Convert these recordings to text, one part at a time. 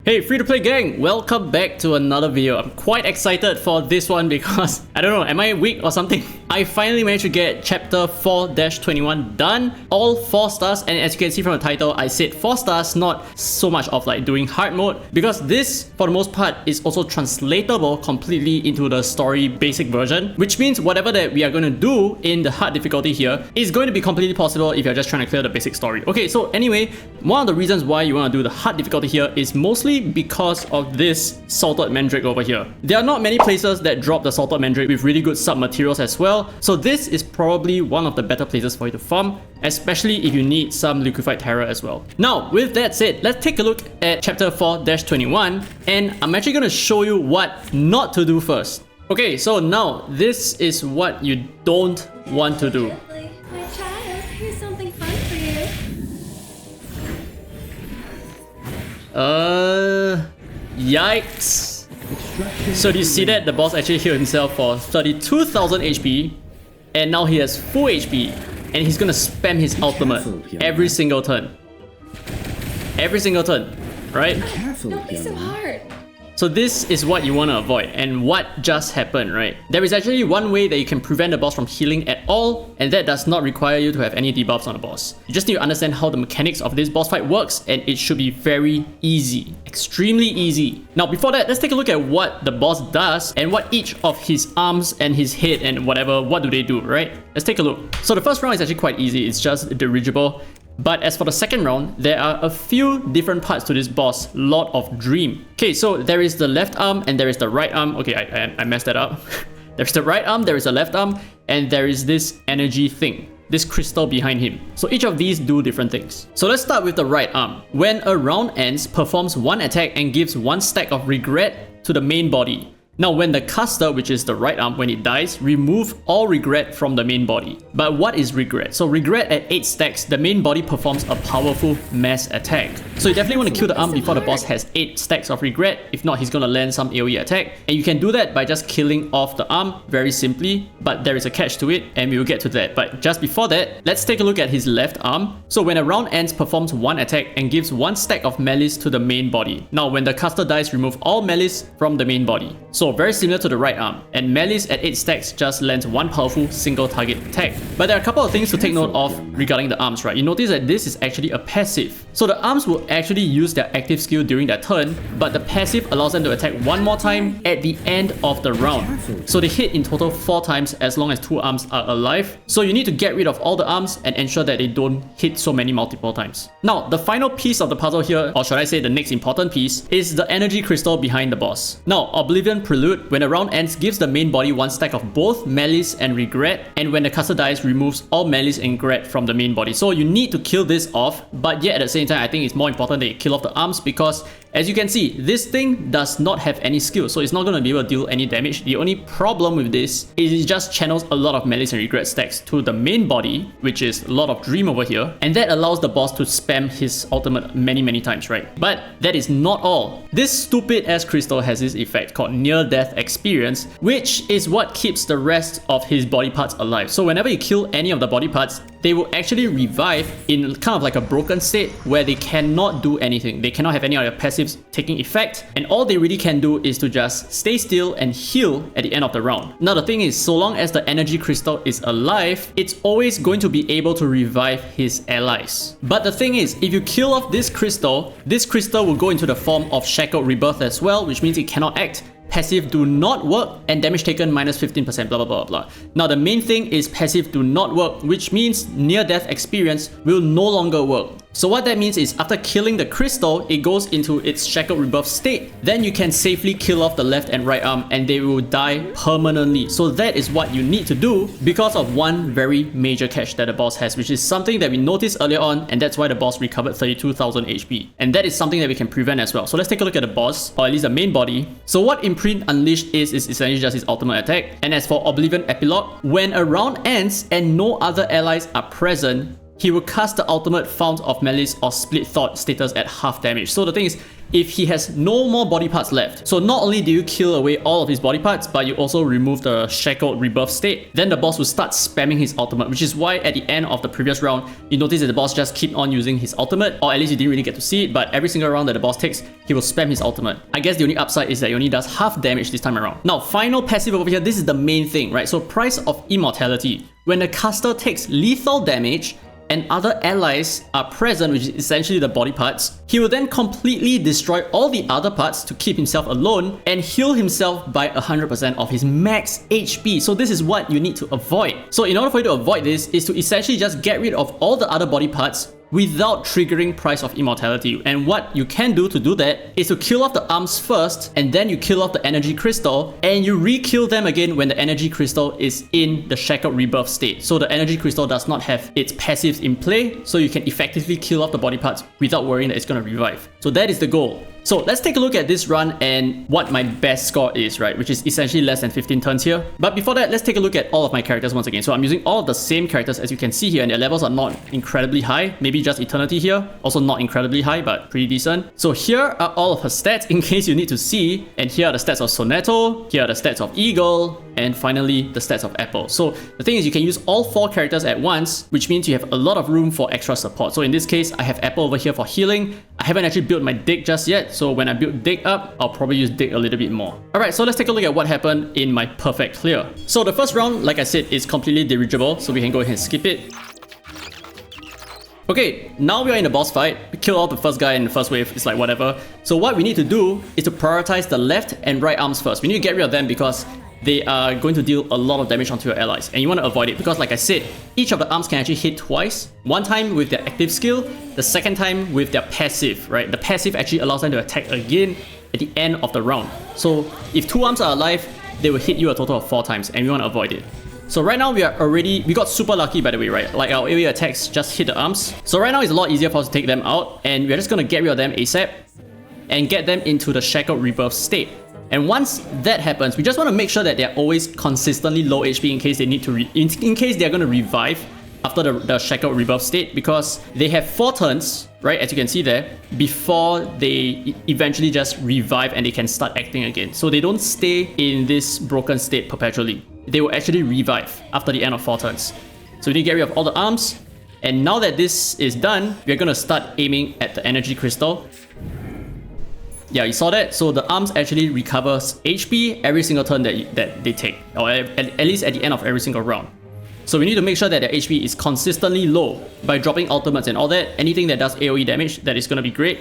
Hey free-to-play gang, welcome back to another video. I'm quite excited for this one because, I don't know, am I weak or something? I finally managed to get chapter 4-21 done, all 4 stars, and as you can see from the title, I said 4 stars, not so much of like doing hard mode, because this, for the most part, is also translatable completely into the story basic version, which means whatever that we are going to do in the hard difficulty here is going to be completely possible if you're just trying to clear the basic story. Okay, so anyway, one of the reasons why you want to do the hard difficulty here is mostly because of this salted mandrake over here. There are not many places that drop the salted mandrake with really good sub materials as well, so this is probably one of the better places for you to farm, especially if you need some liquefied terra as well. Now, with that said, let's take a look at chapter 4-21, and I'm actually going to show you what not to do first. Okay, so now this is what you don't want to do. My child, here's something fun for you. Yikes. So do you see that? The boss actually healed himself for 32,000 HP, and now he has full HP, and he's gonna spam his ultimate every single turn. Every single turn, right? Don't be so hard. So this is what you want to avoid, and what just happened, right? There is actually one way that you can prevent the boss from healing at all, and that does not require you to have any debuffs on the boss. You just need to understand how the mechanics of this boss fight works, and it should be very easy. Extremely easy. Now before that, let's take a look at what the boss does, and what each of his arms and his head and whatever, what do they do, right? Let's take a look. So the first round is actually quite easy, it's just dirigible. But as for the second round, there are a few different parts to this boss, Lord of Dream. Okay, so there is the left arm and there is the right arm. Okay, I messed that up. There's the right arm, there is the left arm, and there is this energy thing, this crystal behind him. So each of these do different things. So let's start with the right arm. When a round ends, performs 1 attack and gives 1 stack of regret to the main body. Now when the caster, which is the right arm, when it dies, remove all regret from the main body. But what is regret? So regret at 8 stacks, the main body performs a powerful mass attack. So you definitely want to kill the arm before the boss has 8 stacks of regret. If not, he's gonna land some AoE attack. And you can do that by just killing off the arm very simply, but there is a catch to it and we will get to that. But just before that, let's take a look at his left arm. So when a round ends, performs 1 attack and gives 1 stack of malice to the main body. Now when the caster dies, remove all malice from the main body. So very similar to the right arm, and malice at 8 stacks just lands 1 powerful single target attack. But there are a couple of things to take note of regarding the arms, right? You notice that this is actually a passive. So the arms will actually use their active skill during their turn, but the passive allows them to attack 1 more time at the end of the round. So they hit in total 4 times as long as 2 arms are alive. So you need to get rid of all the arms and ensure that they don't hit so many multiple times. Now, the final piece of the puzzle here, or should I say the next important piece, is the energy crystal behind the boss. Now, Oblivion Prelude, when a round ends, gives the main body 1 stack of both malice and regret, and when the caster dies, removes all malice and regret from the main body. So you need to kill this off, but yet at the same time, I think it's more important that you kill off the arms, because as you can see, this thing does not have any skill, so it's not going to be able to deal any damage. The only problem with this is it just channels a lot of malice and regret stacks to the main body, which is Lord of Dream over here, and that allows the boss to spam his ultimate many times, right? But that is not all. This stupid ass crystal has this effect called near-death experience, which is what keeps the rest of his body parts alive. So whenever you kill any of the body parts, they will actually revive in kind of like a broken state where they cannot do anything. They cannot have any of their passives taking effect, and all they really can do is to just stay still and heal at the end of the round. Now the thing is, so long as the energy crystal is alive, it's always going to be able to revive his allies. But the thing is, if you kill off this crystal will go into the form of Shackled Rebirth as well, which means it cannot act. Passive do not work, and damage taken minus 15%, blah blah blah blah. Now the main thing is passive do not work, which means near-death experience will no longer work. So what that means is after killing the crystal, it goes into its Shackled Rebirth state. Then you can safely kill off the left and right arm and they will die permanently. So that is what you need to do because of one very major catch that the boss has, which is something that we noticed earlier on, and that's why the boss recovered 32,000 HP. And that is something that we can prevent as well. So let's take a look at the boss, or at least the main body. So what Imprint Unleashed is essentially just his ultimate attack. And as for Oblivion Epilogue, when a round ends and no other allies are present, he will cast the ultimate Fount of Malice or Split Thought status at half damage. So the thing is, if he has no more body parts left, so not only do you kill away all of his body parts, but you also remove the Shackled Rebirth state, then the boss will start spamming his ultimate, which is why at the end of the previous round, you notice that the boss just keep on using his ultimate, or at least you didn't really get to see it, but every single round that the boss takes, he will spam his ultimate. I guess the only upside is that he only does half damage this time around. Now, final passive over here, this is the main thing, right? So Price of Immortality. When the caster takes lethal damage, and other allies are present, which is essentially the body parts, he will then completely destroy all the other parts to keep himself alone and heal himself by 100% of his max HP. So this is what you need to avoid. So in order for you to avoid this is to essentially just get rid of all the other body parts without triggering Price of Immortality. And what you can do to do that is to kill off the arms first, and then you kill off the energy crystal, and you re-kill them again when the energy crystal is in the Shackled Rebirth state. So the energy crystal does not have its passives in play, so you can effectively kill off the body parts without worrying that it's going to revive. So that is the goal. So let's take a look at this run and what my best score is, right? Which is essentially less than 15 turns here. But before that, let's take a look at all of my characters once again. So I'm using all of the same characters as you can see here, and their levels are not incredibly high. Maybe just Eternity here. Also not incredibly high, but pretty decent. So here are all of her stats in case you need to see. And here are the stats of Sonetto. Here are the stats of Eagle. And finally, the stats of Apple. So the thing is, you can use all 4 characters at once, which means you have a lot of room for extra support. So in this case, I have Apple over here for healing. I haven't actually built my Dig just yet, so when I build Dig up, I'll probably use Dig a little bit more. Alright, so let's take a look at what happened in my perfect clear. So the first round, like I said, is completely dirigible, so we can go ahead and skip it. Okay, now we are in the boss fight. We kill off the first guy in the first wave, it's like whatever. So what we need to do is to prioritize the left and right arms first. We need to get rid of them because they are going to deal a lot of damage onto your allies, and you want to avoid it because, like I said, each of the arms can actually hit twice. One time with their active skill, the second time with their passive, right? The passive actually allows them to attack again at the end of the round. So if 2 arms are alive, they will hit you a total of 4 times, and we want to avoid it. So right now we got super lucky, by the way, right? Like our AoE attacks just hit the arms. So right now it's a lot easier for us to take them out, and we're just going to get rid of them ASAP and get them into the Shackled Rebirth state. And once that happens, we just want to make sure that they're always consistently low HP in case they need to in case they're going to revive after the Shackled Rebirth state, because they have 4 turns, right, as you can see there, before they eventually just revive and they can start acting again. So they don't stay in this broken state perpetually. They will actually revive after the end of 4 turns. So we need to get rid of all the arms. And now that this is done, we're going to start aiming at the energy crystal. Yeah, you saw that? So the arms actually recovers HP every single turn that they take, or at least at the end of every single round. So we need to make sure that their HP is consistently low by dropping ultimates and all that. Anything that does AoE damage, that is going to be great.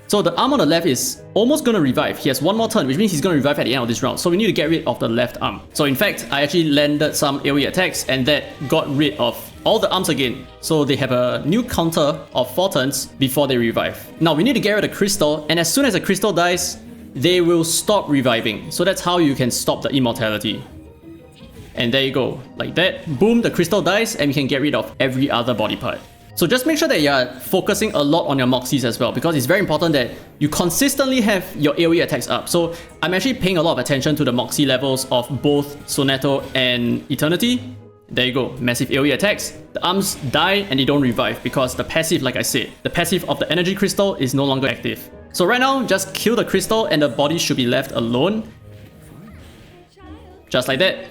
So the arm on the left is almost going to revive. He has 1 more turn, which means he's going to revive at the end of this round. So we need to get rid of the left arm. So in fact, I actually landed some AoE attacks, and that got rid of all the arms again. So they have a new counter of 4 turns before they revive. Now we need to get rid of the crystal, and as soon as the crystal dies, they will stop reviving. So that's how you can stop the immortality. And there you go, like that. Boom, the crystal dies, and we can get rid of every other body part. So just make sure that you're focusing a lot on your Moxies as well, because it's very important that you consistently have your AoE attacks up. So I'm actually paying a lot of attention to the Moxie levels of both Sonetto and Eternity. There you go, massive AoE attacks. The arms die and they don't revive because the passive, like I said, the passive of the energy crystal is no longer active. So right now, just kill the crystal and the body should be left alone. Just like that,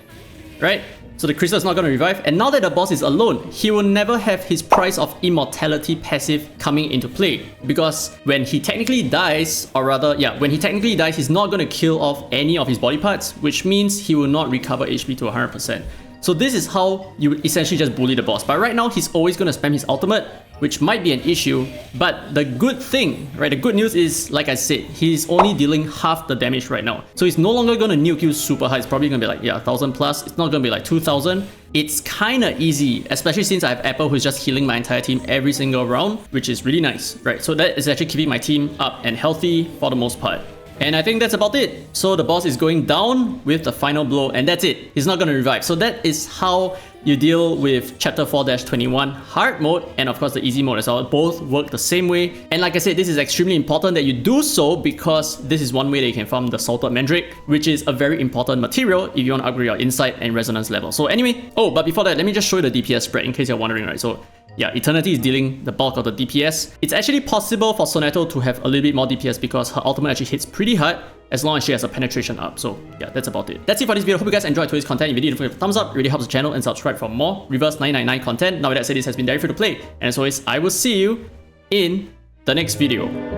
right? So the crystal is not going to revive, and now that the boss is alone, he will never have his Price of Immortality passive coming into play, because when he technically dies, or rather, yeah, when he technically dies, he's not going to kill off any of his body parts, which means he will not recover HP to 100%. So this is how you would essentially just bully the boss. But right now, he's always going to spam his ultimate, which might be an issue. But the good thing, right, the good news is, like I said, he's only dealing half the damage right now. So he's no longer going to nuke you super high. It's probably going to be like, yeah, 1000 plus. It's not going to be like 2000. It's kind of easy, especially since I have Apple who's just healing my entire team every single round, which is really nice, right? So that is actually keeping my team up and healthy for the most part. And I think that's about it. So the boss is going down with the final blow, and that's it. He's not going to revive. So that is how you deal with Chapter 4-21 hard mode, and of course the easy mode as well. Both work the same way. And like I said, this is extremely important that you do so, because this is one way that you can farm the Salted Mandrake, which is a very important material if you want to upgrade your insight and resonance level. So anyway, oh, but before that, let me just show you the DPS spread in case you're wondering, right? So yeah, Eternity is dealing the bulk of the DPS. It's actually possible for Soneto to have a little bit more DPS because her ultimate actually hits pretty hard as long as she has a penetration up. So yeah, that's about it. That's it for this video. Hope you guys enjoyed today's content. If you did, don't forget to thumbs up. It really helps the channel, and subscribe for more Reverse 999 content. Now with that said, this has been Derry Free to Play, and as always, I will see you in the next video.